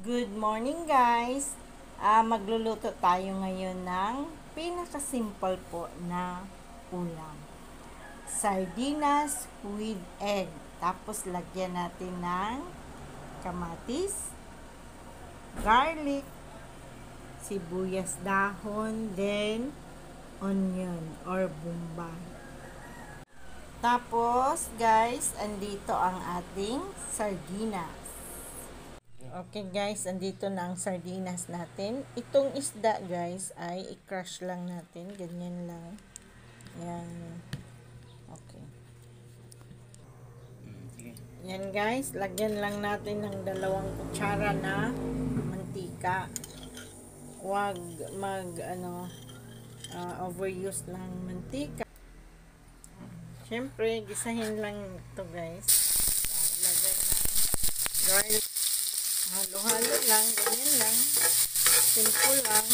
Good morning guys! Magluluto tayo ngayon ng pinakasimple po na ulam. Sardinas with egg. Tapos lagyan natin ng kamatis, garlic, sibuyas dahon, then onion or bombay. Tapos guys, andito ang ating sardinas. Okay guys, andito na ang sardinas natin. Itong isda guys ay i-crush lang natin. Ganyan lang. Yan. Okay. Yan guys, lagyan lang natin ng 2 kutsara na mantika. Huwag overuse ng mantika. Siyempre, gisahin lang ito guys. Lagay ng garlic. Halo-halo lang, ganyan lang. Simple lang.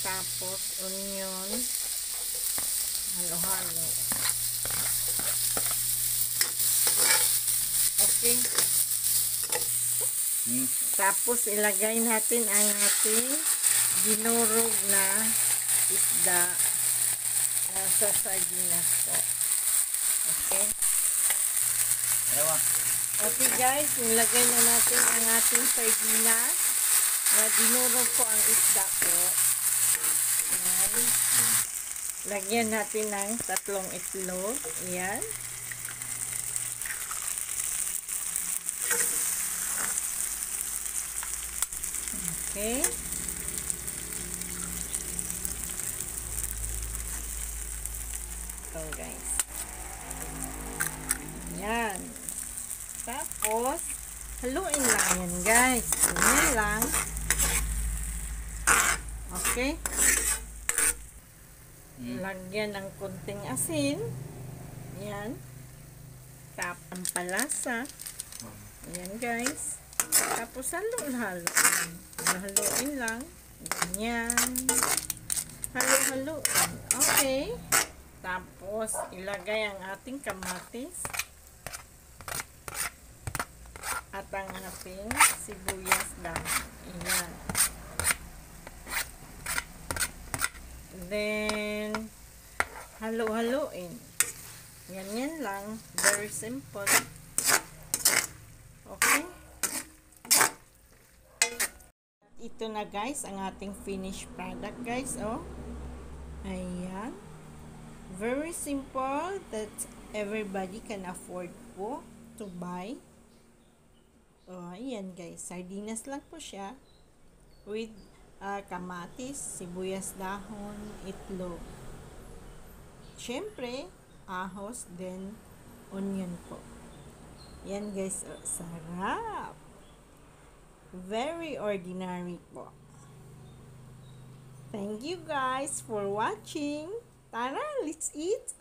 Tapos, onion. Halo-halo. Okay. Tapos, ilagay natin ang ating dinurog na isda sa sardinas po. Okay. Okay guys, nilagay na natin ang ating sardinas na dinurog ko ang isda ko. Ayan. Lagyan natin ng 3 itlog. Ayan. Okay. Ito guys. Ayan. Tapos, haluin lang yan guys. Ganyan lang. Okay. Lagyan ng kunting asin. Yan. Tapang palasa. Yan guys. Tapos halo-halo. Haluin lang. Ganyan. Halo-haloin. Okay. Tapos, ilagay ang ating kamatis. At ang ating sibuyas lang. Ayan. Then, halo-haloin. Ganyan lang. Very simple. Okay. Ito na guys, ang ating finished product guys. Oh. Ayan. Very simple that everybody can afford po to buy. Oh, ayan guys, sardinas lang po siya with kamatis, sibuyas dahon, itlog. Siyempre, ahos, then onion po. Yan guys, oh, sarap. Very ordinary po. Thank you guys for watching. Tara, let's eat.